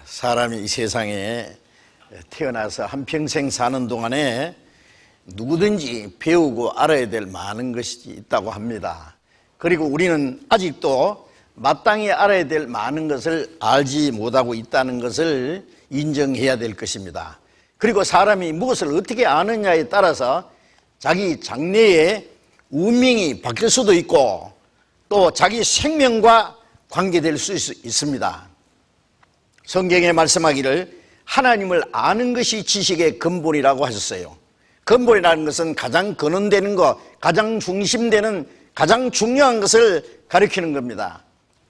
사람이 이 세상에 태어나서 한평생 사는 동안에 누구든지 배우고 알아야 될 많은 것이 있다고 합니다. 그리고 우리는 아직도 마땅히 알아야 될 많은 것을 알지 못하고 있다는 것을 인정해야 될 것입니다. 그리고 사람이 무엇을 어떻게 아느냐에 따라서 자기 장래의 운명이 바뀔 수도 있고 또 자기 생명과 관계될 수 있습니다. 성경에 말씀하기를 하나님을 아는 것이 지식의 근본이라고 하셨어요. 근본이라는 것은 가장 근원되는 것, 가장 중심되는 가장 중요한 것을 가리키는 겁니다.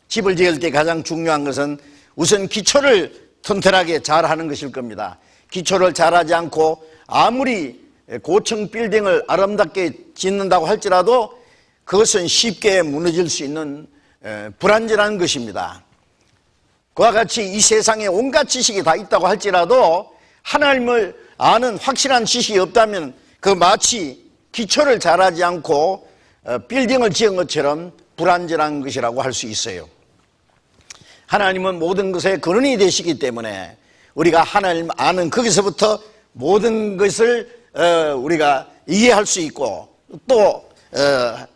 집을 지을 때 가장 중요한 것은 우선 기초를 튼튼하게 잘하는 것일 겁니다. 기초를 잘하지 않고 아무리 고층 빌딩을 아름답게 짓는다고 할지라도 그것은 쉽게 무너질 수 있는 불안전한 것입니다. 그와 같이 이 세상에 온갖 지식이 다 있다고 할지라도 하나님을 아는 확실한 지식이 없다면 그 마치 기초를 잘하지 않고 빌딩을 지은 것처럼 불안전한 것이라고 할 수 있어요. 하나님은 모든 것의 근원이 되시기 때문에 우리가 하나님 아는 거기서부터 모든 것을 우리가 이해할 수 있고 또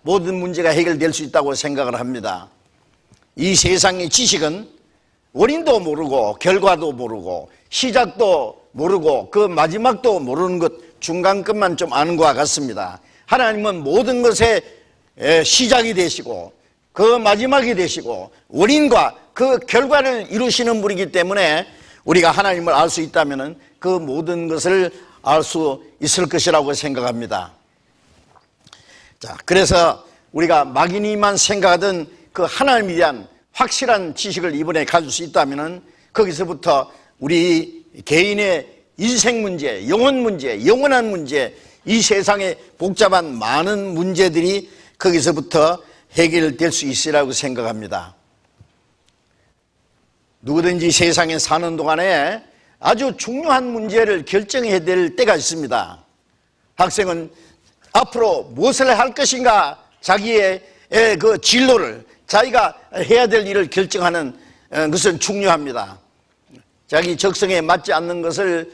모든 문제가 해결될 수 있다고 생각을 합니다. 이 세상의 지식은 원인도 모르고 결과도 모르고 시작도 모르고 그 마지막도 모르는 것, 중간 것만 좀 아는 것과 같습니다. 하나님은 모든 것의 시작이 되시고 그 마지막이 되시고 원인과 그 결과를 이루시는 분이기 때문에 우리가 하나님을 알 수 있다면 그 모든 것을 알 수 있을 것이라고 생각합니다. 자, 그래서 우리가 막연히만 생각하던 그 하나님에 대한 확실한 지식을 이번에 가질 수 있다면 거기서부터 우리 개인의 인생 문제, 영혼 문제, 영원한 문제, 이 세상의 복잡한 많은 문제들이 거기서부터 해결될 수 있으리라고 생각합니다. 누구든지 세상에 사는 동안에 아주 중요한 문제를 결정해야 될 때가 있습니다. 학생은 앞으로 무엇을 할 것인가, 자기의 그 진로를, 자기가 해야 될 일을 결정하는 것은 중요합니다. 자기 적성에 맞지 않는 것을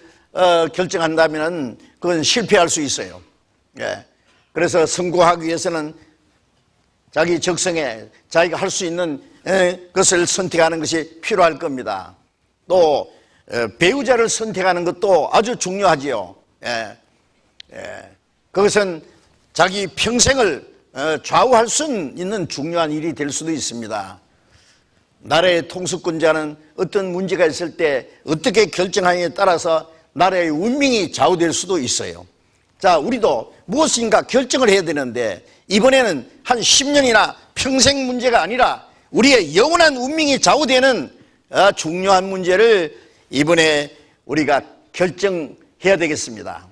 결정한다면 그건 실패할 수 있어요. 그래서 성공하기 위해서는 자기 적성에 자기가 할 수 있는 것을 선택하는 것이 필요할 겁니다. 또 배우자를 선택하는 것도 아주 중요하지요. 그것은 자기 평생을 좌우할 수 있는 중요한 일이 될 수도 있습니다. 나라의 통수권자는 어떤 문제가 있을 때 어떻게 결정하느냐에 따라서 나라의 운명이 좌우될 수도 있어요. 자, 우리도 무엇인가 결정을 해야 되는데 이번에는 한 10년이나 평생 문제가 아니라 우리의 영원한 운명이 좌우되는 중요한 문제를 이번에 우리가 결정해야 되겠습니다.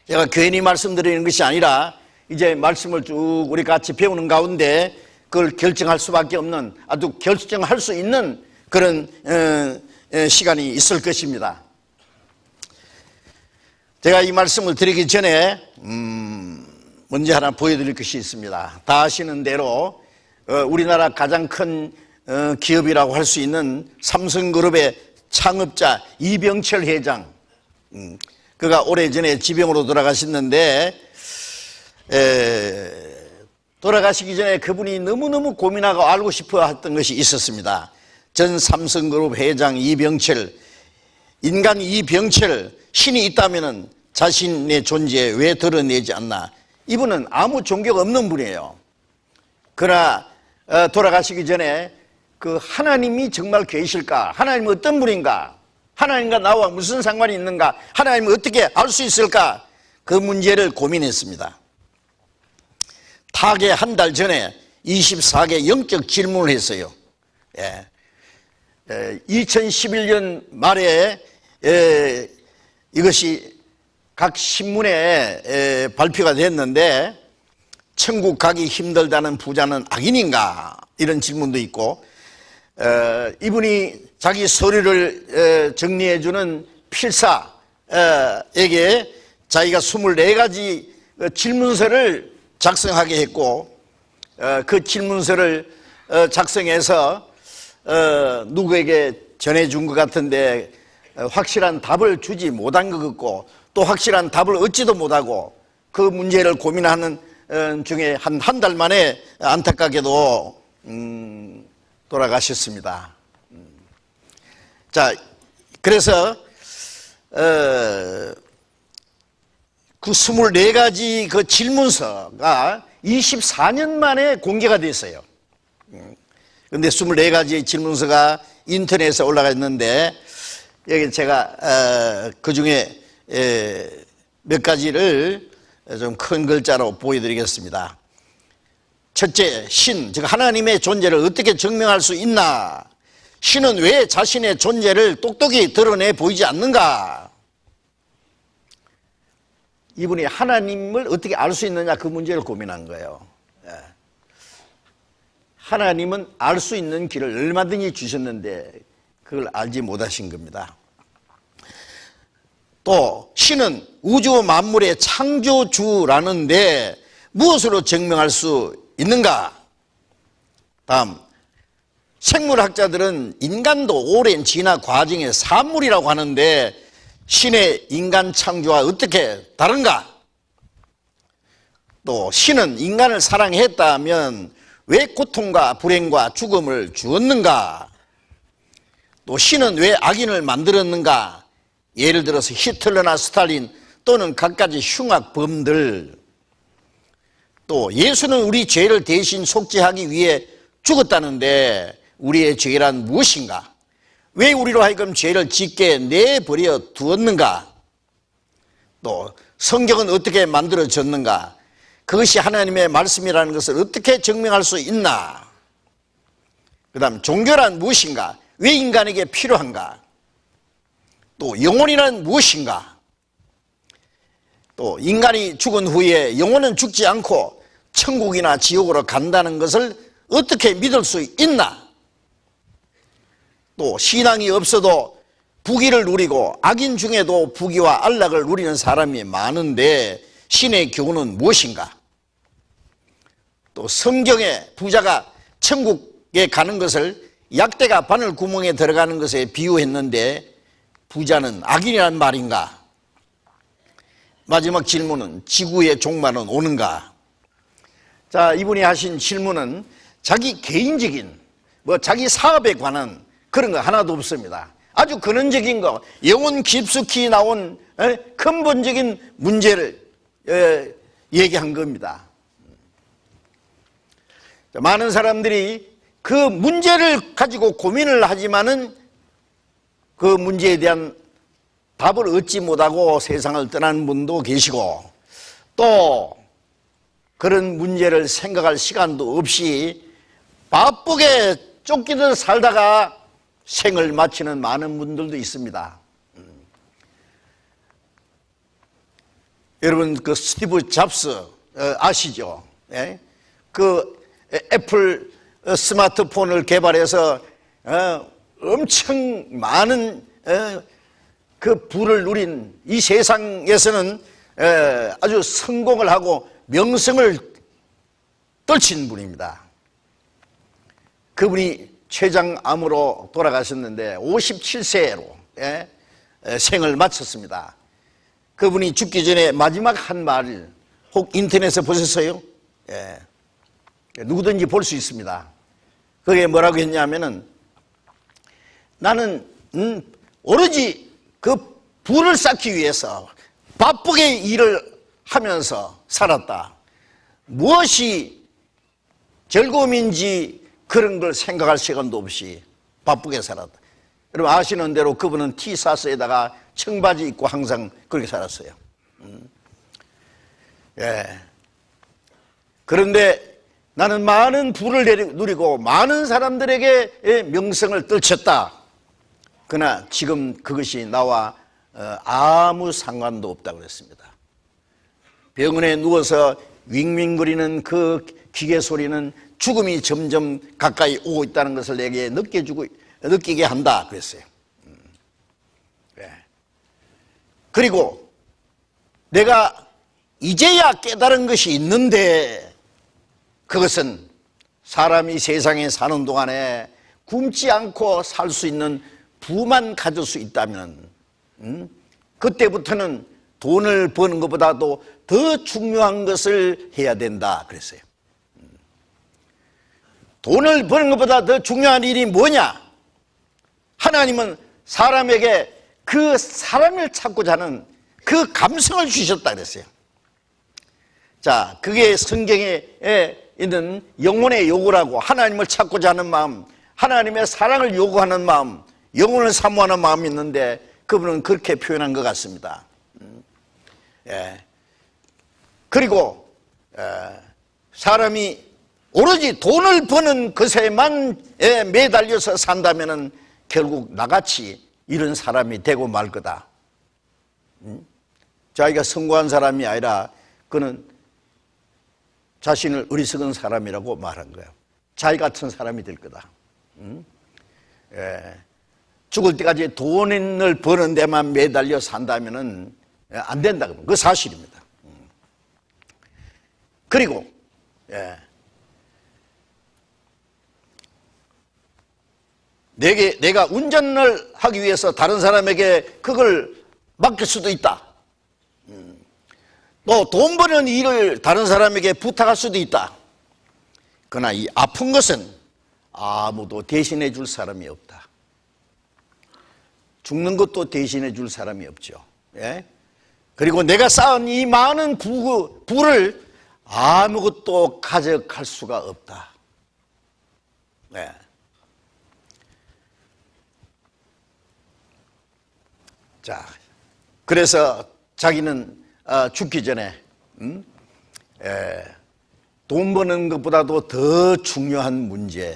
제가 괜히 말씀드리는 것이 아니라 이제 말씀을 쭉 우리 같이 배우는 가운데 그걸 결정할 수밖에 없는, 아주 결정할 수 있는 그런 시간이 있을 것입니다. 제가 이 말씀을 드리기 전에 먼저 하나 보여드릴 것이 있습니다. 다 아시는 대로 우리나라 가장 큰 기업이라고 할 수 있는 삼성그룹의 창업자 이병철 회장, 그가 오래전에 지병으로 돌아가셨는데 돌아가시기 전에 그분이 너무너무 고민하고 알고 싶어 했던 것이 있었습니다. 전 삼성그룹 회장 이병철, 인간 이병철, 신이 있다면 자신의 존재 왜 드러내지 않나. 이분은 아무 종교가 없는 분이에요. 그러나 돌아가시기 전에 그 하나님이 정말 계실까? 하나님은 어떤 분인가? 하나님과 나와 무슨 상관이 있는가? 하나님을 어떻게 알 수 있을까? 그 문제를 고민했습니다. 타계 한 달 전에 24개 영적 질문을 했어요. 2011년 말에 이것이 각 신문에 발표가 됐는데 천국 가기 힘들다는 부자는 악인인가? 이런 질문도 있고 이분이 자기 서류를 정리해주는 필사에게 자기가 24가지 질문서를 작성하게 했고 그 질문서를 작성해서 누구에게 전해준 것 같은데 확실한 답을 주지 못한 것 같고 또 확실한 답을 얻지도 못하고 그 문제를 고민하는 중에 한 달 만에 안타깝게도 돌아가셨습니다. 자, 그래서 그 24가지 그 질문서가 24년 만에 공개가 됐어요. 그런데 24가지 질문서가 인터넷에 올라가 있는데 여기 제가 그 중에 몇 가지를 좀 큰 글자로 보여드리겠습니다. 첫째, 신, 즉 하나님의 존재를 어떻게 증명할 수 있나? 신은 왜 자신의 존재를 똑똑히 드러내 보이지 않는가? 이분이 하나님을 어떻게 알 수 있느냐 그 문제를 고민한 거예요. 하나님은 알 수 있는 길을 얼마든지 주셨는데 그걸 알지 못하신 겁니다. 또 신은 우주 만물의 창조주라는데 무엇으로 증명할 수 있는가? 다음, 생물학자들은 인간도 오랜 진화 과정의 산물이라고 하는데 신의 인간 창조와 어떻게 다른가? 또 신은 인간을 사랑했다면 왜 고통과 불행과 죽음을 주었는가? 또 신은 왜 악인을 만들었는가? 예를 들어서 히틀러나 스탈린 또는 갖가지 흉악범들. 또 예수는 우리 죄를 대신 속죄하기 위해 죽었다는데 우리의 죄란 무엇인가? 왜 우리로 하여금 죄를 짓게 내버려 두었는가? 또 성경은 어떻게 만들어졌는가? 그것이 하나님의 말씀이라는 것을 어떻게 증명할 수 있나? 그 다음 종교란 무엇인가? 왜 인간에게 필요한가? 또 영혼이란 무엇인가? 또 인간이 죽은 후에 영혼은 죽지 않고 천국이나 지옥으로 간다는 것을 어떻게 믿을 수 있나? 또 신앙이 없어도 부귀를 누리고 악인 중에도 부귀와 안락을 누리는 사람이 많은데 신의 교훈은 무엇인가? 또 성경에 부자가 천국에 가는 것을 약대가 바늘 구멍에 들어가는 것에 비유했는데 부자는 악인이란 말인가? 마지막 질문은 지구의 종말은 오는가? 자, 이분이 하신 질문은 자기 개인적인 자기 사업에 관한 그런 거 하나도 없습니다. 아주 근원적인 거, 영혼 깊숙이 나온 근본적인 문제를 얘기한 겁니다. 많은 사람들이 그 문제를 가지고 고민을 하지만은 그 문제에 대한 답을 얻지 못하고 세상을 떠나는 분도 계시고 또 그런 문제를 생각할 시간도 없이 바쁘게 쫓기듯 살다가 생을 마치는 많은 분들도 있습니다. 여러분 그 스티브 잡스 아시죠? 예? 그 애플 스마트폰을 개발해서 엄청 많은 그 부를 누린 이 세상에서는 아주 성공을 하고 명성을 떨친 분입니다. 그분이 췌장암으로 돌아가셨는데 57세로 생을 마쳤습니다. 그분이 죽기 전에 마지막 한 말 혹 인터넷에 보셨어요? 누구든지 볼 수 있습니다. 그게 뭐라고 했냐면은 나는 오로지 그 부를 쌓기 위해서 바쁘게 일을 하면서 살았다. 무엇이 즐거움인지 그런 걸 생각할 시간도 없이 바쁘게 살았다. 여러분 아시는 대로 그분은 티사스에다가 청바지 입고 항상 그렇게 살았어요. 그런데 나는 많은 부를 누리고 많은 사람들에게 명성을 떨쳤다. 그러나 지금 그것이 나와 아무 상관도 없다고 그랬습니다. 병원에 누워서 윙윙거리는 그 기계 소리는 죽음이 점점 가까이 오고 있다는 것을 내게 느끼게 한다 그랬어요. 그리고 내가 이제야 깨달은 것이 있는데 그것은 사람이 세상에 사는 동안에 굶지 않고 살 수 있는 부만 가질 수 있다면 그때부터는 돈을 버는 것보다도 더 중요한 것을 해야 된다 그랬어요. 돈을 버는 것보다 더 중요한 일이 뭐냐? 하나님은 사람에게 그 사랑을 찾고자 하는 그 감성을 주셨다 그랬어요. 자, 그게 성경에 있는 영혼의 요구라고, 하나님을 찾고자 하는 마음, 하나님의 사랑을 요구하는 마음, 영혼을 사모하는 마음이 있는데 그분은 그렇게 표현한 것 같습니다. 그리고 사람이 오로지 돈을 버는 것에만 매달려서 산다면 결국 나같이 이런 사람이 되고 말 거다. 자기가 성공한 사람이 아니라 그는 자신을 어리석은 사람이라고 말한 거예요. 자기 같은 사람이 될 거다. 죽을 때까지 돈을 버는 데만 매달려 산다면 안 된다. 그 사실입니다. 그리고 내가 운전을 하기 위해서 다른 사람에게 그걸 맡길 수도 있다. 또 돈 버는 일을 다른 사람에게 부탁할 수도 있다. 그러나 이 아픈 것은 아무도 대신해 줄 사람이 없다. 죽는 것도 대신해 줄 사람이 없죠. 그리고 내가 쌓은 이 많은 부를 아무것도 가져갈 수가 없다. 자, 그래서 자기는 죽기 전에 돈 버는 것보다도 더 중요한 문제가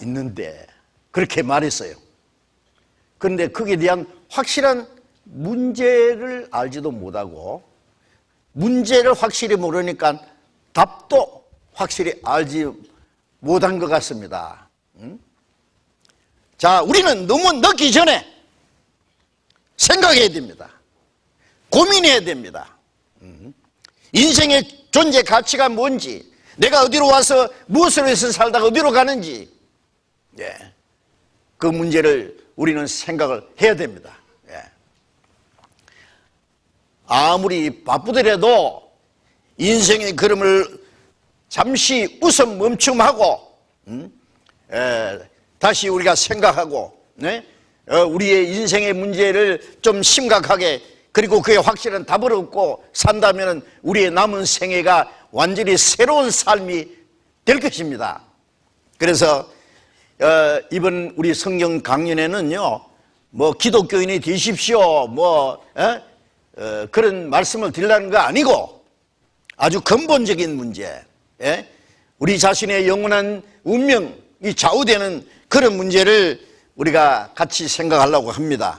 있는데 그렇게 말했어요. 그런데 거기에 대한 확실한 문제를 알지도 못하고 문제를 확실히 모르니까 답도 확실히 알지 못한 것 같습니다. 자, 우리는 너무 늦기 전에 생각해야 됩니다. 고민해야 됩니다. 인생의 존재 가치가 뭔지, 내가 어디로 와서 무엇을 해서 살다가 어디로 가는지, 그 문제를 우리는 생각을 해야 됩니다. 아무리 바쁘더라도 인생의 걸음을 잠시 웃음 멈춤하고 다시 우리가 생각하고 우리의 인생의 문제를 좀 심각하게, 그리고 그에 확실한 답을 얻고 산다면 우리의 남은 생애가 완전히 새로운 삶이 될 것입니다. 그래서 이번 우리 성경 강연에는요, 뭐 기독교인이 되십시오, 그런 말씀을 드리려는 거 아니고 아주 근본적인 문제, 우리 자신의 영원한 운명이 좌우되는 그런 문제를 우리가 같이 생각하려고 합니다.